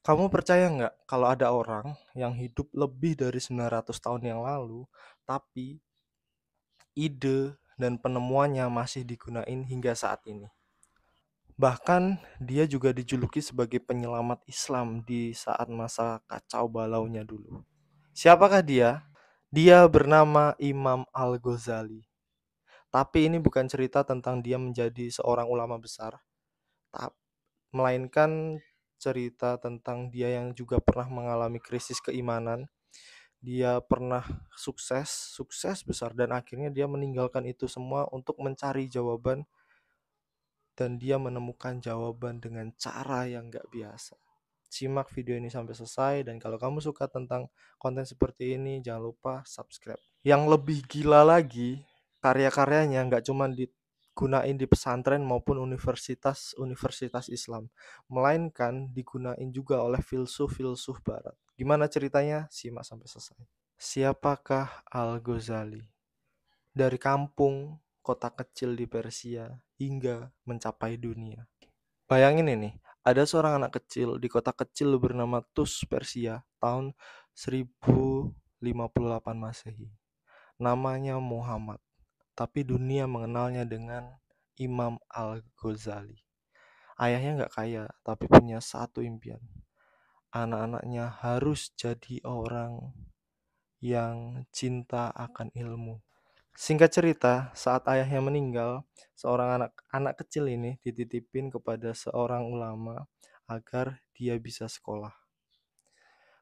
Kamu percaya nggak kalau ada orang yang hidup lebih dari 900 tahun yang lalu, tapi ide dan penemuannya masih digunain hingga saat ini? Bahkan dia juga dijuluki sebagai penyelamat Islam di saat masa kacau balaunya dulu. Siapakah dia? Dia bernama Imam Al-Ghazali. Tapi ini bukan cerita tentang dia menjadi seorang ulama besar, melainkan cerita tentang dia yang juga pernah mengalami krisis keimanan. Dia pernah sukses, sukses besar, dan akhirnya dia meninggalkan itu semua untuk mencari jawaban, dan dia menemukan jawaban dengan cara yang gak biasa. Simak video ini sampai selesai, dan kalau kamu suka tentang konten seperti ini, jangan lupa subscribe. Yang lebih gila lagi, karya-karyanya nggak cuma digunain di pesantren maupun universitas-universitas Islam, melainkan digunain juga oleh filsuf-filsuf barat. Gimana ceritanya? Simak sampai selesai. Siapakah Al-Ghazali? Dari kampung, kota kecil di Persia, hingga mencapai dunia. Bayangin ini, ada seorang anak kecil di kota kecil bernama Tus, Persia, tahun 1058 Masehi. Namanya Muhammad, tapi dunia mengenalnya dengan Imam Al-Ghazali. Ayahnya nggak kaya, tapi punya satu impian. Anak-anaknya harus jadi orang yang cinta akan ilmu. Singkat cerita, saat ayahnya meninggal, seorang anak kecil ini dititipin kepada seorang ulama agar dia bisa sekolah.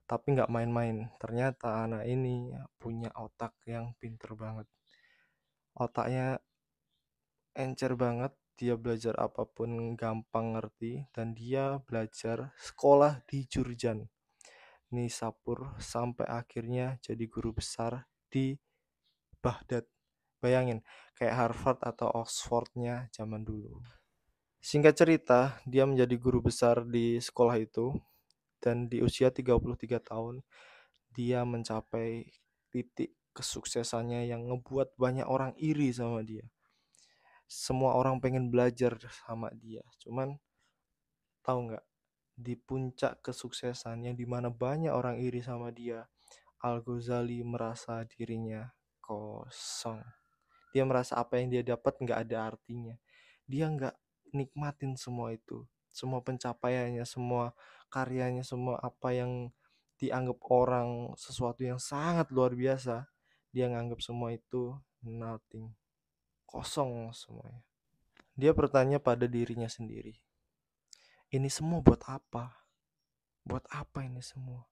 Tapi nggak main-main, ternyata anak ini punya otak yang pinter banget. Otaknya encer banget, dia belajar apapun gampang ngerti, dan dia belajar sekolah di Jurjan, Nisapur, sampai akhirnya jadi guru besar di Baghdad. Bayangin, kayak Harvard atau Oxfordnya zaman dulu. Singkat cerita, dia menjadi guru besar di sekolah itu, dan di usia 33 tahun, dia mencapai titik kesuksesannya yang ngebuat banyak orang iri sama dia. Semua orang pengen belajar sama dia. Cuman tahu nggak, di puncak kesuksesan yang dimana banyak orang iri sama dia, Al-Ghazali merasa dirinya kosong. Dia merasa apa yang dia dapat nggak ada artinya. Dia nggak nikmatin semua itu, semua pencapaiannya, semua karyanya, semua apa yang dianggap orang sesuatu yang sangat luar biasa. Dia nganggap semua itu nothing, kosong semuanya. Dia bertanya pada dirinya sendiri, ini semua buat apa? Buat apa ini semua?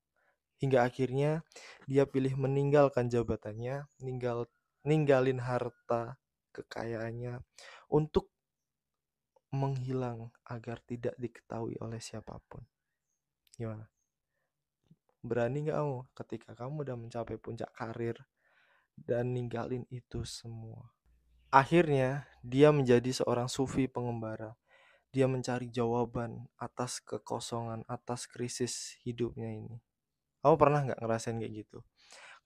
Hingga akhirnya dia pilih meninggalkan jabatannya, ninggalin harta kekayaannya untuk menghilang agar tidak diketahui oleh siapapun. Gimana? Berani nggak kamu ketika kamu udah mencapai puncak karir dan ninggalin itu semua? Akhirnya dia menjadi seorang sufi pengembara. Dia mencari jawaban atas kekosongan, atas krisis hidupnya ini. Kamu pernah nggak ngerasain kayak gitu?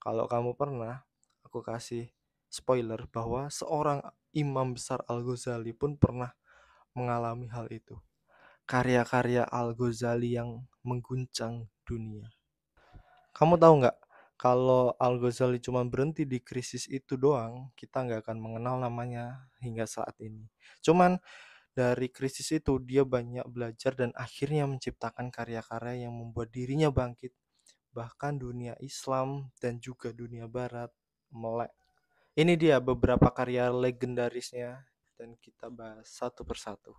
Kalau kamu pernah, aku kasih spoiler bahwa seorang imam besar Al-Ghazali pun pernah mengalami hal itu. Karya-karya Al-Ghazali yang mengguncang dunia. Kamu tahu nggak, kalau Al-Ghazali cuma berhenti di krisis itu doang, kita nggak akan mengenal namanya hingga saat ini. Cuman dari krisis itu dia banyak belajar dan akhirnya menciptakan karya-karya yang membuat dirinya bangkit. Bahkan dunia Islam dan juga dunia Barat melek. Ini dia beberapa karya legendarisnya, dan kita bahas satu persatu.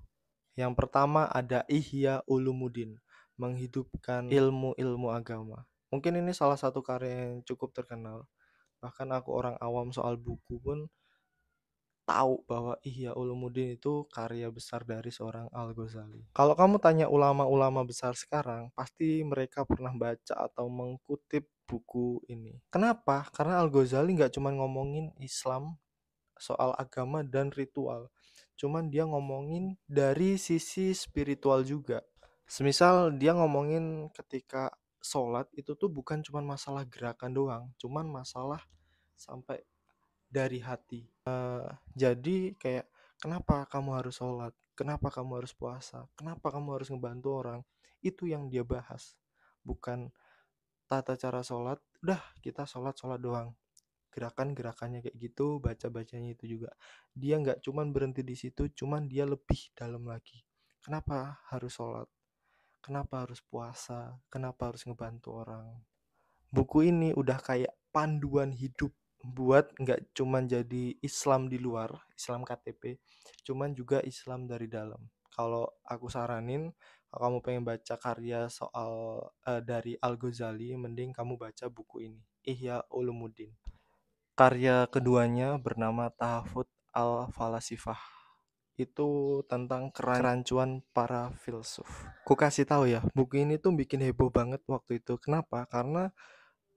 Yang pertama ada Ihya Ulumuddin, menghidupkan ilmu-ilmu agama. Mungkin ini salah satu karya yang cukup terkenal. Bahkan aku orang awam soal buku pun tahu bahwa Ihya Ulumuddin itu karya besar dari seorang Al-Ghazali. Kalau kamu tanya ulama-ulama besar sekarang, pasti mereka pernah baca atau mengutip buku ini. Kenapa? Karena Al-Ghazali nggak cuma ngomongin Islam, soal agama dan ritual. Cuman dia ngomongin dari sisi spiritual juga. Semisal dia ngomongin ketika sholat itu tuh bukan cuma masalah gerakan doang, cuman masalah sampai dari hati. Jadi kayak kenapa kamu harus sholat? Kenapa kamu harus puasa? Kenapa kamu harus ngebantu orang? Itu yang dia bahas. bukan tata cara sholat, udah kita sholat doang. Gerakan-gerakannya kayak gitu, baca-bacanya itu juga. Dia nggak cuman berhenti di situ, cuman dia lebih dalam lagi. Kenapa harus sholat? Kenapa harus puasa? Kenapa harus ngebantu orang? Buku ini udah kayak panduan hidup buat nggak cuman jadi Islam di luar, Islam KTP, cuman juga Islam dari dalam. Kalau aku saranin, kalau kamu pengen baca karya dari Al-Ghazali, mending kamu baca buku ini, Ihya Ulumuddin. Karya keduanya bernama Tahafut al-Falasifah. Itu tentang kerancuan para filsuf. Ku kasih tahu ya, buku ini tuh bikin heboh banget waktu itu. Kenapa? Karena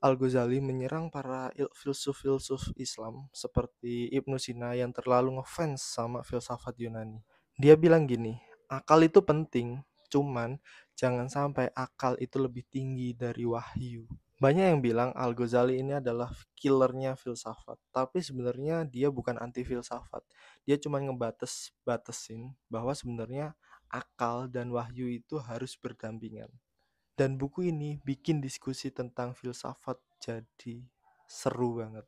Al-Ghazali menyerang para filsuf-filsuf Islam seperti Ibnu Sina yang terlalu ngefans sama filsafat Yunani. Dia bilang gini, akal itu penting, cuman jangan sampai akal itu lebih tinggi dari wahyu. Banyak yang bilang Al-Ghazali ini adalah killernya filsafat, tapi sebenarnya dia bukan anti filsafat. Dia cuma ngebatesin bahwa sebenarnya akal dan wahyu itu harus berdampingan. Dan buku ini bikin diskusi tentang filsafat jadi seru banget.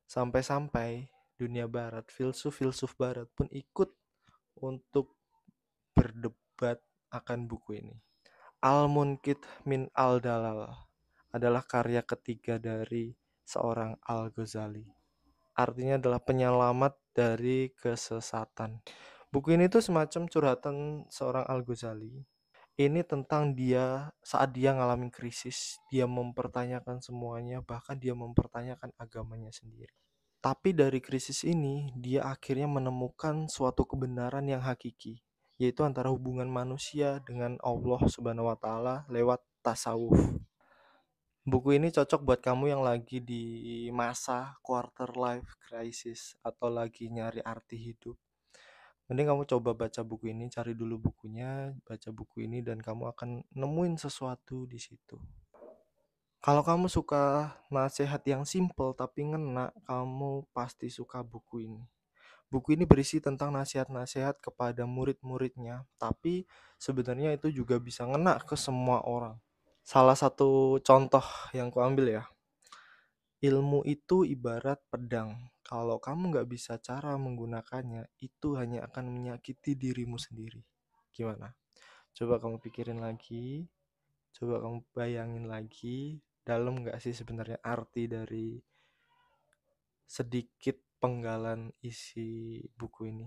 Sampai-sampai dunia barat, filsuf-filsuf barat pun ikut untuk berdebat akan buku ini. Al-Munqidh min al-Dalal adalah karya ketiga dari seorang Al-Ghazali. Artinya adalah penyelamat dari kesesatan. Buku ini tuh semacam curhatan seorang Al-Ghazali. Ini tentang dia saat dia ngalamin krisis, dia mempertanyakan semuanya, bahkan dia mempertanyakan agamanya sendiri. Tapi dari krisis ini, dia akhirnya menemukan suatu kebenaran yang hakiki, yaitu antara hubungan manusia dengan Allah Subhanahu wa taala lewat tasawuf. Buku ini cocok buat kamu yang lagi di masa quarter life crisis atau lagi nyari arti hidup. Mending kamu coba baca buku ini, cari dulu bukunya, baca buku ini dan kamu akan nemuin sesuatu di situ. Kalau kamu suka nasihat yang simple tapi ngena, kamu pasti suka buku ini. Buku ini berisi tentang nasihat-nasihat kepada murid-muridnya, tapi sebenarnya itu juga bisa ngena ke semua orang. Salah satu contoh yang kuambil ya, ilmu itu ibarat pedang. Kalau kamu nggak bisa cara menggunakannya, itu hanya akan menyakiti dirimu sendiri. Gimana? Coba kamu pikirin lagi, coba kamu bayangin lagi, dalam nggak sih sebenarnya arti dari sedikit penggalan isi buku ini?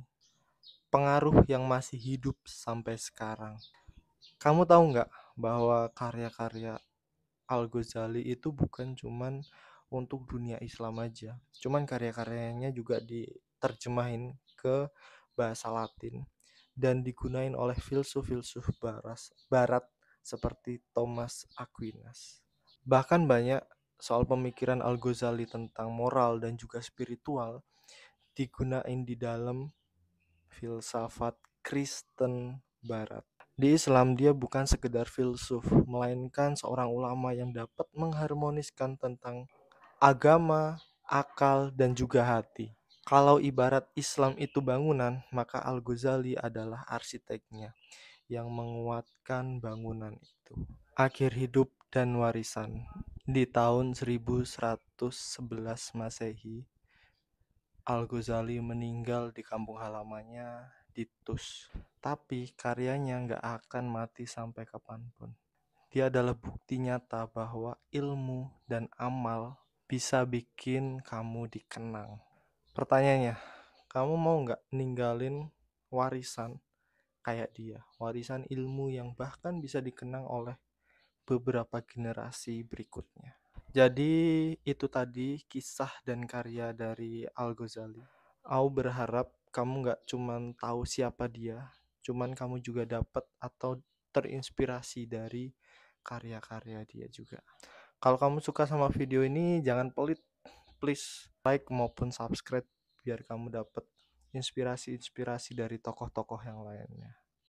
Pengaruh yang masih hidup sampai sekarang. Kamu tahu nggak bahwa karya-karya Al-Ghazali itu bukan cuman untuk dunia Islam aja. Cuman karya-karyanya juga diterjemahin ke bahasa Latin dan digunain oleh filsuf-filsuf barat seperti Thomas Aquinas. Bahkan banyak soal pemikiran Al-Ghazali tentang moral dan juga spiritual digunain di dalam filsafat Kristen Barat. Di Islam dia bukan sekedar filsuf, melainkan seorang ulama yang dapat mengharmoniskan tentang agama, akal, dan juga hati. Kalau ibarat Islam itu bangunan, maka Al-Ghazali adalah arsiteknya yang menguatkan bangunan itu. Akhir hidup dan warisan. Di tahun 1111 Masehi, Al-Ghazali meninggal di kampung halamannya di Tus. Tapi karyanya nggak akan mati sampai kapanpun. Dia adalah bukti nyata bahwa ilmu dan amal bisa bikin kamu dikenang. Pertanyaannya, kamu mau nggak ninggalin warisan kayak dia? Warisan ilmu yang bahkan bisa dikenang oleh beberapa generasi berikutnya. Jadi itu tadi kisah dan karya dari Al-Ghazali. Aku berharap kamu nggak cuman tahu siapa dia, cuman kamu juga dapat atau terinspirasi dari karya-karya dia juga. Kalau kamu suka sama video ini, jangan pelit, please like maupun subscribe biar kamu dapat inspirasi-inspirasi dari tokoh-tokoh yang lainnya.